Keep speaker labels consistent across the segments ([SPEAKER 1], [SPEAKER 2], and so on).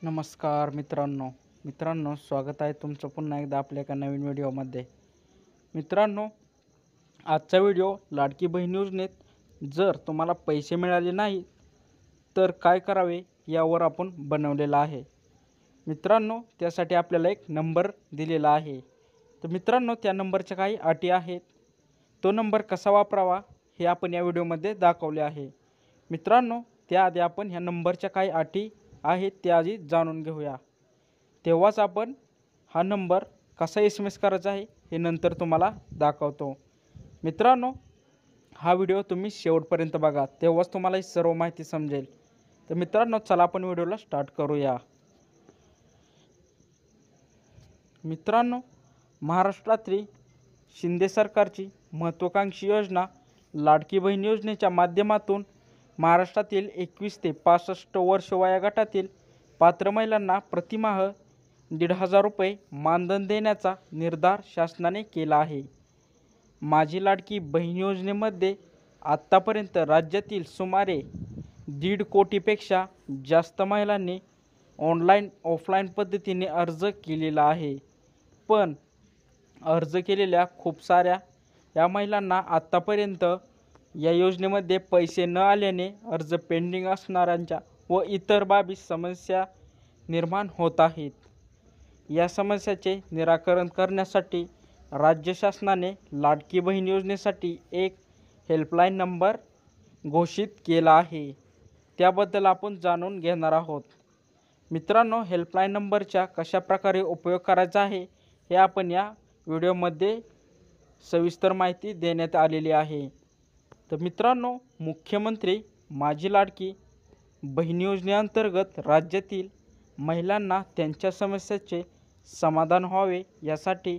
[SPEAKER 1] नमस्कार मित्रांनो स्वागत आहे तुमचं पुन्हा एकदा आपल्या एका नवीन व्हिडिओमध्ये। मित्रांनो, आजचा व्हिडिओ लाडकी बहीण योजनेत जर तुम्हाला पैसे मिळाले नाही तर काय करावे यावर आपण बनवलेला आहे। मित्रांनो, त्यासाठी आपल्याला एक नंबर दिलेला आहे। तर मित्रांनो, त्या नंबरच्या काही अटी आहेत। तो नंबर कसा वापरावा हे आपण या व्हिडिओमध्ये दाखवले आहे। मित्रांनो, त्याआधी आपण ह्या नंबरच्या काही अटी आहेत त्या आधी जाणून घेऊया, तेव्हाच आपण हा नंबर कसा SMS करायचा आहे हे नंतर तुम्हाला दाखवतो। मित्रांनो, हा व्हिडिओ तुम्ही शेवटपर्यंत बघा, तेव्हाच तुम्हाला ही सर्व माहिती समजेल। तर मित्रांनो, चला आपण व्हिडिओला स्टार्ट करूया। मित्रांनो, महाराष्ट्रातील शिंदे सरकारची महत्त्वाकांक्षी योजना लाडकी बहीण योजनेच्या माध्यमातून महाराष्ट्रातील 21 ते 65 वर्ष वयोगटातील पात्र महिलांना प्रतिमाह 1,500 रुपये मानधन देण्याचा निर्धार शासनाने केला आहे। माझी लाडकी बहीण योजनेमध्ये आत्तापर्यंत राज्यातील सुमारे 1.5 कोटीपेक्षा जास्त महिलांनी ऑनलाईन ऑफलाईन पद्धतीने अर्ज केलेला आहे। पण अर्ज केलेल्या खूप साऱ्या या महिलांना आत्तापर्यंत या योजनेमध्ये पैसे न आल्याने अर्ज पेंडिंग असणाऱ्यांच्या व इतर बाबी समस्या निर्माण होत आहेत। या समस्याचे निराकरण करण्यासाठी राज्य शासनाने लाडकी बहीण योजनेसाठी एक हेल्पलाईन नंबर घोषित केला आहे। त्याबद्दल आपण जाणून घेणार आहोत। मित्रांनो, हेल्पलाईन नंबरचा कशा प्रकारे उपयोग करायचा आहे हे आपण या व्हिडिओमध्ये सविस्तर माहिती देण्यात आलेली आहे। तर मित्रांनो, मुख्यमंत्री माझी लाडकी बहीण योजनेअंतर्गत राज्यातील महिलांना त्यांच्या समस्येचे समाधान व्हावे यासाठी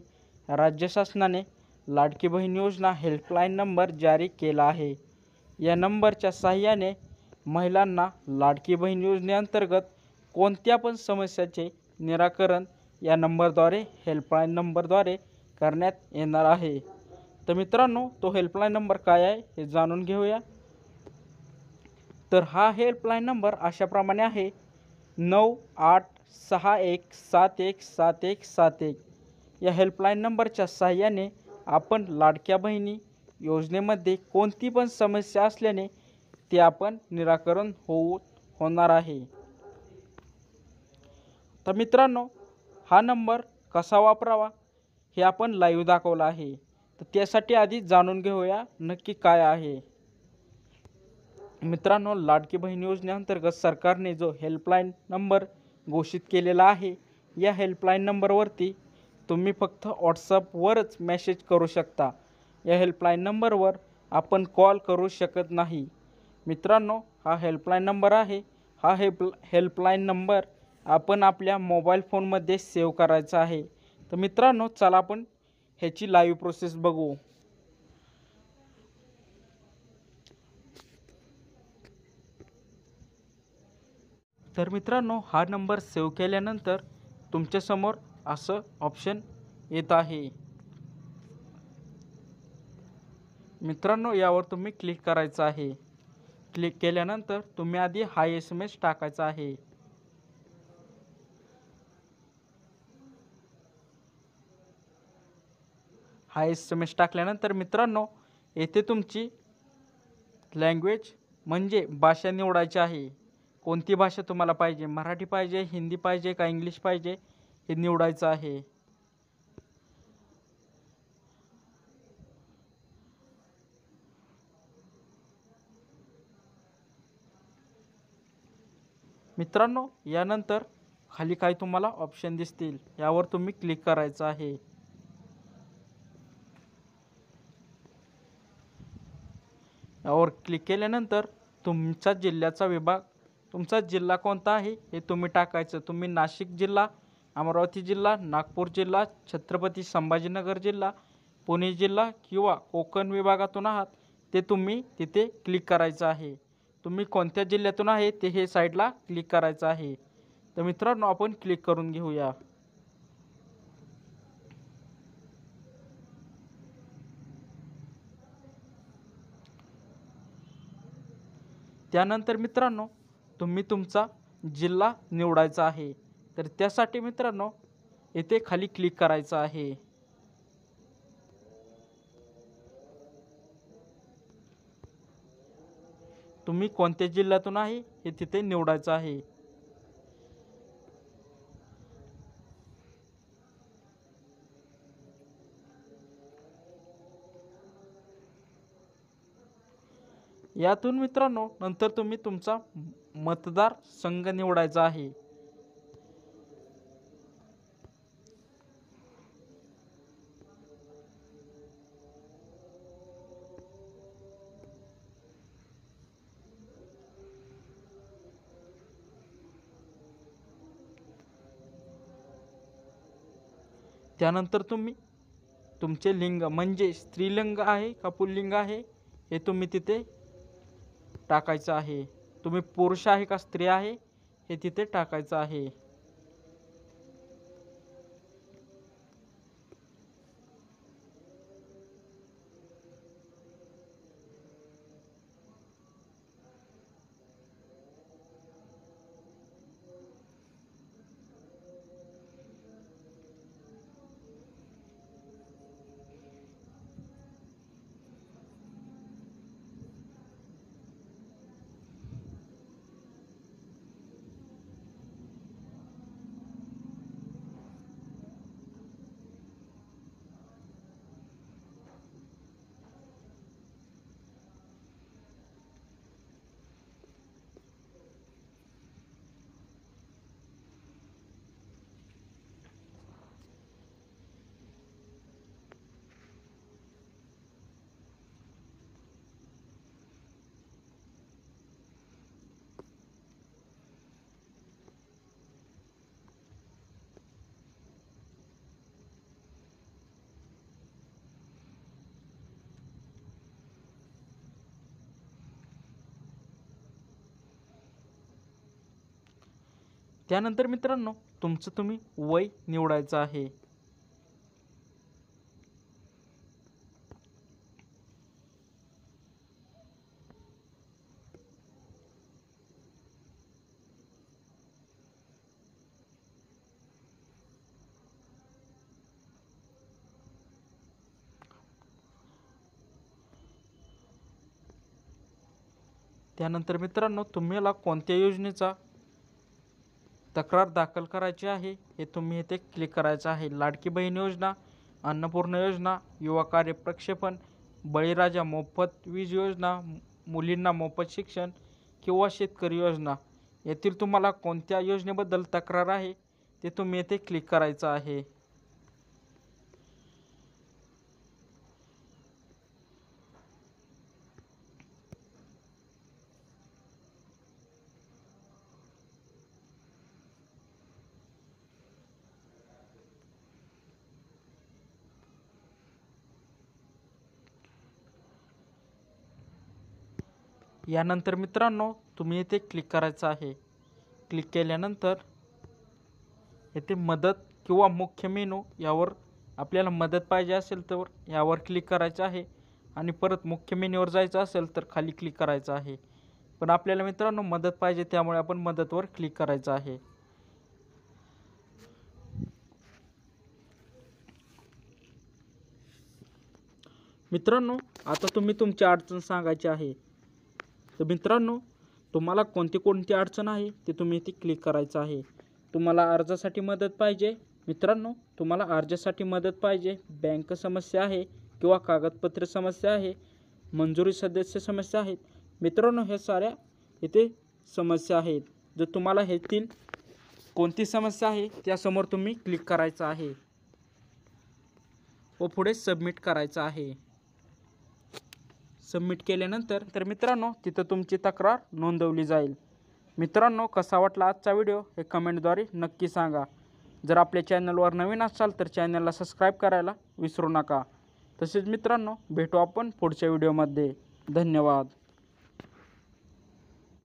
[SPEAKER 1] राज्य शासनाने लाडकी बहीण योजना हेल्पलाईन नंबर जारी केला आहे। या नंबरच्या सहाय्याने महिलांना लाडकी बहीण योजनेअंतर्गत कोणत्या पण समस्याचे निराकरण या नंबरद्वारे हेल्पलाईन नंबरद्वारे करण्यात येणार आहे। तर मित्रांनो, तो हेल्पलाईन नंबर काय आहे हे जाणून घेऊया। तर हा हेल्पलाईन नंबर अशाप्रमाणे आहे 9861717171। या हेल्पलाईन नंबरच्या सहाय्याने आपण लाडक्या बहिणी योजनेमध्ये कोणती पण समस्या असल्याने ते आपण निराकरण होणार आहे। तर मित्रांनो, हा नंबर कसा वापरावा हे आपण लाईव्ह दाखवला आहे। तर त्यासाठी आधी जाणून घेऊया नक्की काय आहे। मित्रांनो, लाडकी बहीण योजनेअंतर्गत सरकारने जो हेल्पलाईन नंबर घोषित केलेला आहे, या हेल्पलाईन नंबरवरती तुम्ही फक्त व्हॉट्सअपवरच मेसेज करू शकता। या हेल्पलाईन नंबरवर आपण कॉल करू शकत नाही। मित्रांनो, हा हेल्पलाईन नंबर आहे। हा हेल्पलाईन नंबर आपण आपल्या मोबाईल फोनमध्ये सेव्ह करायचा आहे। तर मित्रांनो, चला आपण ह्याची लाईव्ह प्रोसेस बघू। तर मित्रांनो, हा नंबर सेव्ह केल्यानंतर तुमच्यासमोर असं ऑप्शन येत आहे। मित्रांनो, यावर तुम्ही क्लिक करायचं आहे। क्लिक केल्यानंतर तुम्ही आधी हा SMS टाकायचा आहे। हा SMS टाकल्यानंतर मित्रांनो, येथे तुमची लँग्वेज म्हणजे भाषा निवडायची आहे। कोणती भाषा तुम्हाला पाहिजे, मराठी पाहिजे, हिंदी पाहिजे का इंग्लिश पाहिजे हे निवडायचं आहे। मित्रांनो, यानंतर खाली काही तुम्हाला ऑप्शन दिसतील, यावर तुम्ही क्लिक करायचं आहे। यावर क्लिक केल्यानंतर तुमचा जिल्ह्याचा विभाग, तुमचा जिल्हा कोणता आहे हे तुम्ही टाकायचं। तुम्ही नाशिक जिल्हा, अमरावती जिल्हा, नागपूर जिल्हा, छत्रपती संभाजीनगर जिल्हा, पुणे जिल्हा किंवा कोकण विभागातून आहात ते तुम्ही तिथे क्लिक करायचं आहे। तुम्ही कोणत्या जिल्ह्यातून आहे ते हे साईडला क्लिक करायचं आहे। तर मित्रांनो, आपण क्लिक करून घेऊया। त्यानंतर मित्रांनो, तुम्ही तुमचा जिल्हा निवडायचा आहे। तर त्यासाठी मित्रांनो येथे खाली क्लिक करायचं आहे। तुम्ही कोणत्या जिल्ह्यातून आहे हे तिथे निवडायचं आहे। यातून मित्रांनो नंतर तुम्ही तुमचा मतदार संघ निवडायचा आहे। त्यानंतर तुम्ही तुमचे लिंग म्हणजे स्त्रीलिंग आहे का पुल्लिंग आहे हे तुम्ही तिथे टाकायचं आहे। तुम्ही पुरुष आहे का स्त्री आहे हे तिथे टाकायचं आहे। त्यानंतर मित्रांनो तुमचं तुम्ही वय निवडायचं आहे। त्यानंतर मित्रांनो तुम्हाला कोणत्या योजनेचा तक्रार दाखल करायची आहे हे तुम्ही इथे क्लिक करायचं आहे। लाडकी बहीण योजना, अन्नपूर्णा योजना, युवा कार्य प्रक्षेपण, बळीराजा मोफत वीज योजना, मुलींना मोफत शिक्षण किंवा शेतकरी योजना यातील तुम्हाला कोणत्या योजनेबद्दल तक्रार आहे ते तुम्ही इथे क्लिक करायचं आहे। यानंतर मित्रांनो तुम्ही इथे क्लिक करायचं आहे। क्लिक केल्यानंतर येथे मदत किंवा मुख्य मेनू यावर आपल्याला मदत पाहिजे असेल तर यावर क्लिक करायचं आहे आणि परत मुख्य मेन्यूवर जायचं असेल तर खाली क्लिक करायचं आहे। पण आपल्याला मित्रांनो मदत पाहिजे त्यामुळे आपण मदतवर क्लिक करायचं आहे। मित्रांनो आता तुम्ही तुमची अडचण सांगायची आहे। तर मित्रांनो तुम्हाला कोणती अडचण आहे ते तुम्ही इथे क्लिक करायचं आहे। तुम्हाला अर्जासाठी मदत पाहिजे मित्रांनो, तुम्हाला अर्जासाठी मदत पाहिजे, बँक समस्या आहे किंवा कागदपत्र समस्या आहे, मंजुरी सदस्य समस्या आहेत मित्रांनो, ह्या साऱ्या इथे समस्या आहेत। जर तुम्हाला ह्यातील कोणती समस्या आहे त्यासमोर तुम्ही क्लिक करायचं आहे व पुढे सबमिट करायचं आहे। सबमिट केल्यानंतर तर मित्रांनो तिथं तुमची तक्रार नोंदवली जाईल। मित्रांनो कसा वाटला आजचा व्हिडिओ हे कमेंटद्वारे नक्की सांगा। जर आपल्या चॅनलवर नवीन असाल तर चॅनलला सबस्क्राईब करायला विसरू नका। तसेच मित्रांनो भेटू आपण पुढच्या व्हिडिओमध्ये। धन्यवाद।